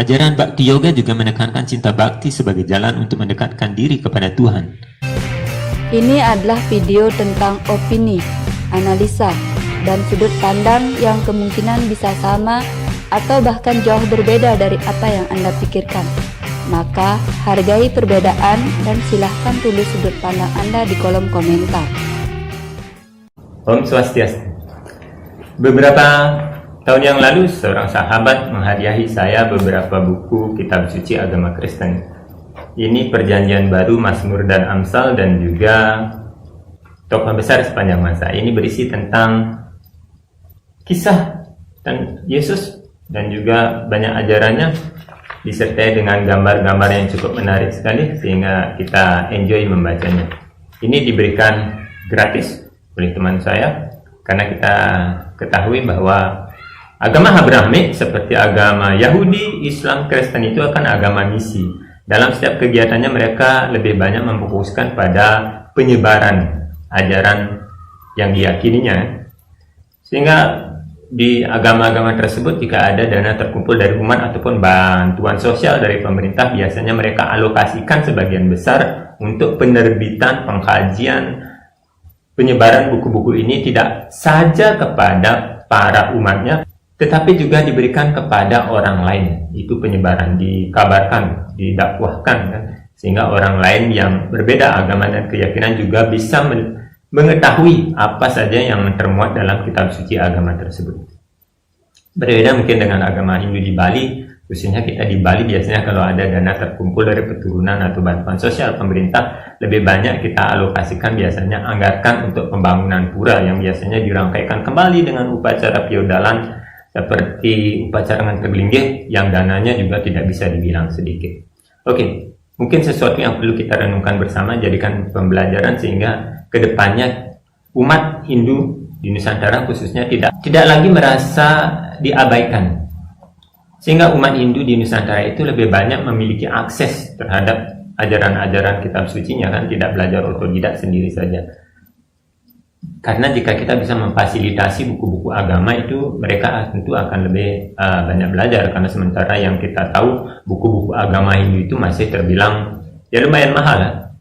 Ajaran Bhakti Yoga juga menekankan cinta bakti sebagai jalan untuk mendekatkan diri kepada Tuhan. Ini adalah video tentang opini, analisa, dan sudut pandang yang kemungkinan bisa sama atau bahkan jauh berbeda dari apa yang Anda pikirkan. Maka, hargai perbedaan dan silahkan tulis sudut pandang Anda di kolom komentar. Om Swastiastu. Beberapa tahun yang lalu, seorang sahabat menghadiahi saya beberapa buku kitab suci agama Kristen. Ini Perjanjian Baru, Mazmur dan Amsal, dan juga Tokoh Besar Sepanjang Masa. Ini berisi tentang kisah dan Yesus dan juga banyak ajarannya, disertai dengan gambar-gambar yang cukup menarik sekali sehingga kita enjoy membacanya. Ini diberikan gratis oleh teman saya karena kita ketahui bahwa agama Abrahamik seperti agama Yahudi, Islam, Kristen itu akan agama misi. Dalam setiap kegiatannya mereka lebih banyak memfokuskan pada penyebaran ajaran yang diyakininya. Sehingga di agama-agama tersebut jika ada dana terkumpul dari umat ataupun bantuan sosial dari pemerintah, biasanya mereka alokasikan sebagian besar untuk penerbitan, pengkajian, penyebaran buku-buku ini tidak saja kepada para umatnya, tetapi juga diberikan kepada orang lain. Itu penyebaran, dikabarkan, didakwahkan, kan? Sehingga orang lain yang berbeda agama dan keyakinan juga bisa mengetahui apa saja yang termuat dalam kitab suci agama tersebut. Berbeda mungkin dengan agama Hindu di Bali, khususnya kita di Bali biasanya kalau ada dana terkumpul dari keturunan atau bantuan sosial pemerintah, lebih banyak kita alokasikan biasanya anggarkan untuk pembangunan pura yang biasanya dirangkaikan kembali dengan upacara piodalan seperti upacara ngantegelinggih yang dananya juga tidak bisa dibilang sedikit. Oke, mungkin sesuatu yang perlu kita renungkan bersama, jadikan pembelajaran sehingga kedepannya umat Hindu di Nusantara khususnya tidak lagi merasa diabaikan. Sehingga umat Hindu di Nusantara itu lebih banyak memiliki akses terhadap ajaran-ajaran kitab sucinya, kan, tidak belajar otodidak sendiri saja. Karena jika kita bisa memfasilitasi buku-buku agama itu, mereka tentu akan lebih banyak belajar. Karena sementara yang kita tahu, buku-buku agama Hindu itu masih terbilang ya lumayan mahal.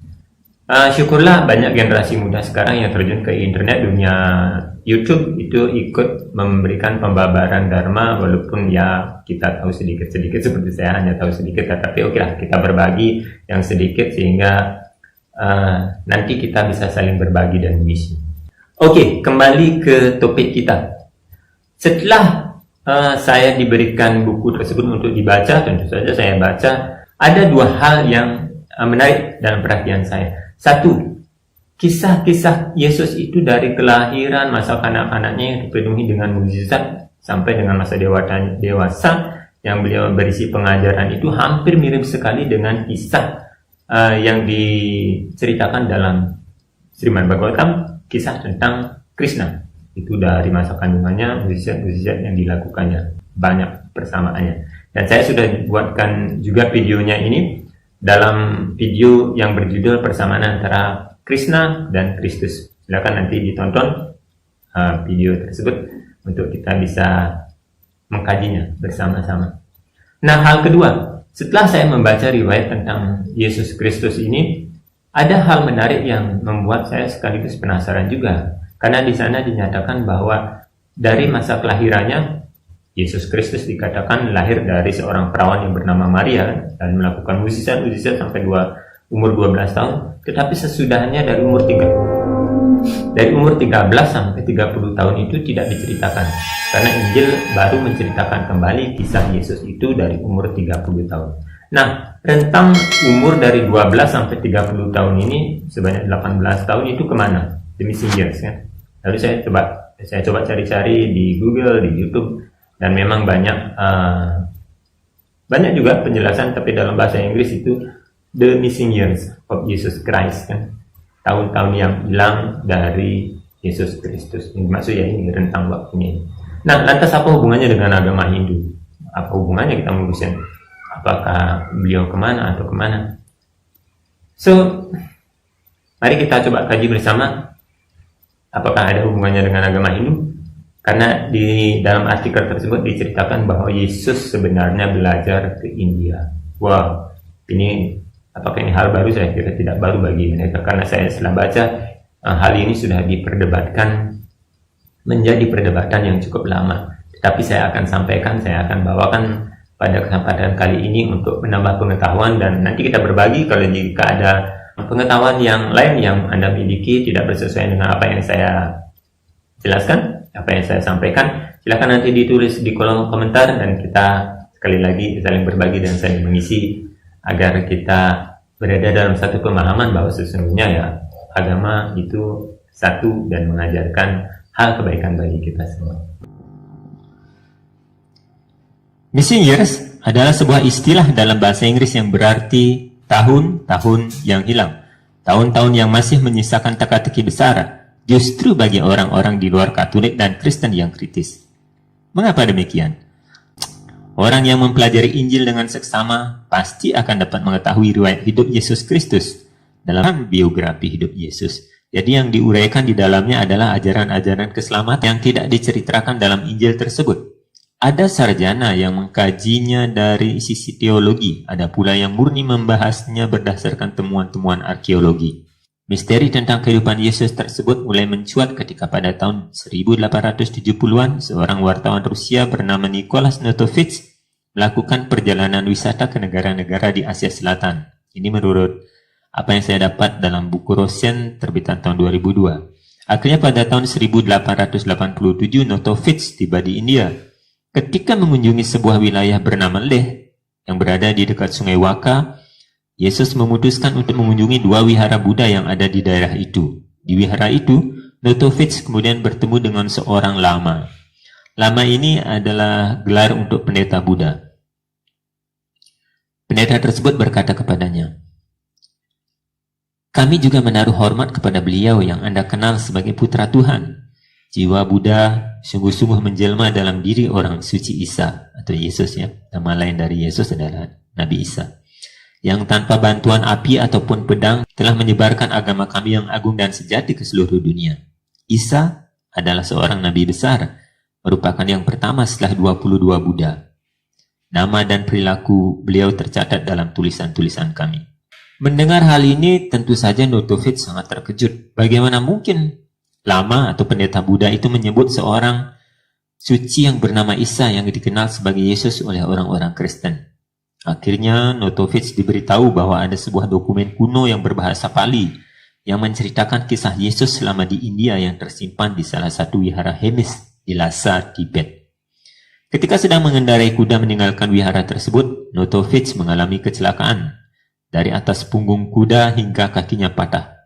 Syukurlah banyak generasi muda sekarang yang terjun ke internet, dunia YouTube itu ikut memberikan pembabaran Dharma, walaupun ya kita tahu sedikit-sedikit, seperti saya hanya tahu sedikit, tetapi oke lah, kita berbagi yang sedikit sehingga nanti kita bisa saling berbagi dan mengisi. Oke, kembali ke topik kita. Setelah saya diberikan buku tersebut untuk dibaca, tentu saja saya baca. Ada dua hal yang menarik dalam perhatian saya. Satu, kisah-kisah Yesus itu dari kelahiran, masa kanak-kanaknya yang dipenuhi dengan mukjizat sampai dengan masa dewasa yang beliau berisi pengajaran itu hampir mirip sekali dengan kisah yang diceritakan dalam Srimad Bhagavatam, kisah tentang Krishna. Itu dari masa kandungannya, mukjizat-mukjizat yang dilakukannya, banyak persamaannya. Dan saya sudah buatkan juga videonya ini dalam video yang berjudul Persamaan Antara Krishna dan Kristus. Silakan nanti ditonton video tersebut untuk kita bisa mengkajinya bersama-sama. Nah, hal kedua, setelah saya membaca riwayat tentang Yesus Kristus ini, ada hal menarik yang membuat saya sekaligus penasaran juga. Karena di sana dinyatakan bahwa dari masa kelahirannya, Yesus Kristus dikatakan lahir dari seorang perawan yang bernama Maria dan melakukan mukjizat sampai umur 12 tahun. Tetapi sesudahnya dari umur 13 sampai 30 tahun itu tidak diceritakan. Karena Injil baru menceritakan kembali kisah Yesus itu dari umur 30 tahun. Nah, rentang umur dari 12 sampai 30 tahun ini sebanyak 18 tahun itu kemana? The missing years, kan? Lalu saya coba cari-cari di Google, di YouTube, dan memang banyak juga penjelasan, tapi dalam bahasa Inggris itu the missing years of Jesus Christ, kan? Tahun-tahun yang hilang dari Yesus Kristus. Ini maksudnya ini rentang waktunya. Nah, lantas apa hubungannya dengan agama Hindu? Apa hubungannya kita mengurusin? Apakah beliau kemana atau kemana? So, mari kita coba kaji bersama apakah ada hubungannya dengan agama Hindu. Karena di dalam artikel tersebut diceritakan bahwa Yesus sebenarnya belajar ke India. Wow, ini apakah ini hal baru? Saya kira tidak baru bagi mereka, karena saya setelah baca hal ini sudah diperdebatkan, menjadi perdebatan yang cukup lama. Tetapi saya akan sampaikan, saya akan bawakan pada kesempatan kali ini untuk menambah pengetahuan, dan nanti kita berbagi kalau jika ada pengetahuan yang lain yang Anda miliki tidak bersesuaian dengan apa yang saya jelaskan, apa yang saya sampaikan, silakan nanti ditulis di kolom komentar, dan kita sekali lagi saling berbagi dan saling mengisi agar kita berada dalam satu pemahaman bahwa sesungguhnya ya agama itu satu dan mengajarkan hal kebaikan bagi kita semua. Missing years adalah sebuah istilah dalam bahasa Inggris yang berarti tahun-tahun yang hilang. Tahun-tahun yang masih menyisakan teka-teki besar justru bagi orang-orang di luar Katolik dan Kristen yang kritis. Mengapa demikian? Orang yang mempelajari Injil dengan seksama pasti akan dapat mengetahui riwayat hidup Yesus Kristus dalam biografi hidup Yesus. Jadi yang diuraikan di dalamnya adalah ajaran-ajaran keselamatan yang tidak diceritakan dalam Injil tersebut. Ada sarjana yang mengkajinya dari sisi teologi, ada pula yang murni membahasnya berdasarkan temuan-temuan arkeologi. Misteri tentang kehidupan Yesus tersebut mulai mencuat ketika pada tahun 1870-an seorang wartawan Rusia bernama Nicholas Notovits melakukan perjalanan wisata ke negara-negara di Asia Selatan. Ini menurut apa yang saya dapat dalam buku Rosen terbitan tahun 2002. Akhirnya pada tahun 1887 Notovits tiba di India. Ketika mengunjungi sebuah wilayah bernama Leh yang berada di dekat Sungai Waka, Yesus memutuskan untuk mengunjungi dua wihara Buddha yang ada di daerah itu. Di wihara itu, Notovits kemudian bertemu dengan seorang lama. Lama ini adalah gelar untuk pendeta Buddha. Pendeta tersebut berkata kepadanya, "Kami juga menaruh hormat kepada beliau yang Anda kenal sebagai putra Tuhan. Jiwa Buddha sungguh-sungguh menjelma dalam diri orang suci Isa," atau Yesus ya. Nama lain dari Yesus adalah Nabi Isa. "Yang tanpa bantuan api ataupun pedang telah menyebarkan agama kami yang agung dan sejati ke seluruh dunia. Isa adalah seorang nabi besar, merupakan yang pertama setelah 22 Buddha. Nama dan perilaku beliau tercatat dalam tulisan-tulisan kami." Mendengar hal ini, tentu saja Notovits sangat terkejut. Bagaimana mungkin lama atau pendeta Buddha itu menyebut seorang suci yang bernama Isa yang dikenal sebagai Yesus oleh orang-orang Kristen? Akhirnya Notovits diberitahu bahwa ada sebuah dokumen kuno yang berbahasa Pali yang menceritakan kisah Yesus selama di India yang tersimpan di salah satu wihara Hemis di Lhasa, Tibet. Ketika sedang mengendarai kuda meninggalkan wihara tersebut, Notovits mengalami kecelakaan. Dari atas punggung kuda hingga kakinya patah.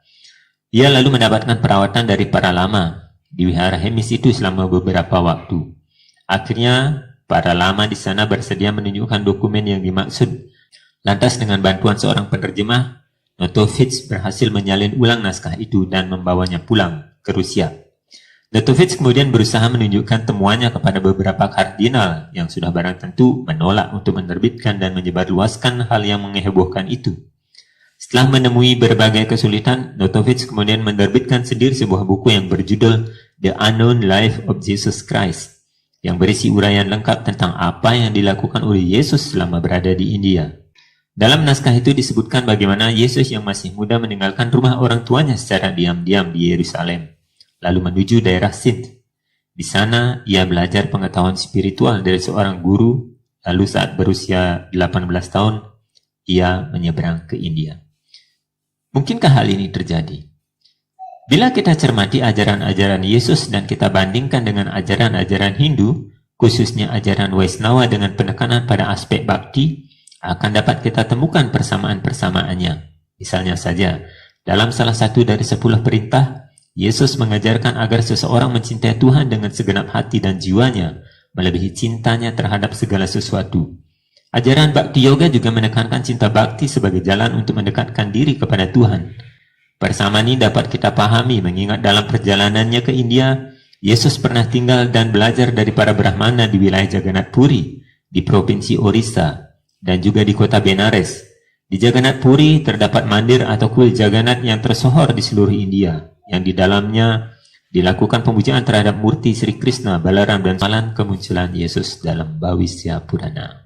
Ia lalu mendapatkan perawatan dari para lama di wihara Hemis itu selama beberapa waktu. Akhirnya, para lama di sana bersedia menunjukkan dokumen yang dimaksud. Lantas dengan bantuan seorang penerjemah, Notovits berhasil menyalin ulang naskah itu dan membawanya pulang ke Rusia. Notovits kemudian berusaha menunjukkan temuannya kepada beberapa kardinal yang sudah barang tentu menolak untuk menerbitkan dan menyebarluaskan hal yang menghebohkan itu. Setelah menemui berbagai kesulitan, Notovits kemudian menerbitkan sendiri sebuah buku yang berjudul The Unknown Life of Jesus Christ, yang berisi uraian lengkap tentang apa yang dilakukan oleh Yesus selama berada di India. Dalam naskah itu disebutkan bagaimana Yesus yang masih muda meninggalkan rumah orang tuanya secara diam-diam di Yerusalem, lalu menuju daerah Sindh. Di sana, ia belajar pengetahuan spiritual dari seorang guru, lalu saat berusia 18 tahun, ia menyeberang ke India. Mungkinkah hal ini terjadi? Bila kita cermati ajaran-ajaran Yesus dan kita bandingkan dengan ajaran-ajaran Hindu, khususnya ajaran Vaishnava dengan penekanan pada aspek bakti, akan dapat kita temukan persamaan-persamaannya. Misalnya saja, dalam salah satu dari 10 perintah, Yesus mengajarkan agar seseorang mencintai Tuhan dengan segenap hati dan jiwanya, melebihi cintanya terhadap segala sesuatu. Ajaran Bhakti Yoga juga menekankan cinta bakti sebagai jalan untuk mendekatkan diri kepada Tuhan. Persamaan ini dapat kita pahami mengingat dalam perjalanannya ke India, Yesus pernah tinggal dan belajar dari para Brahmana di wilayah Jagannath Puri, di Provinsi Orissa, dan juga di kota Benares. Di Jagannath Puri terdapat mandir atau kuil Jagannath yang tersohor di seluruh India, yang di dalamnya Dilakukan pemujaan terhadap murti Sri Krishna, Balaram dan Malan kemunculan Yesus dalam Bhavisya Purana.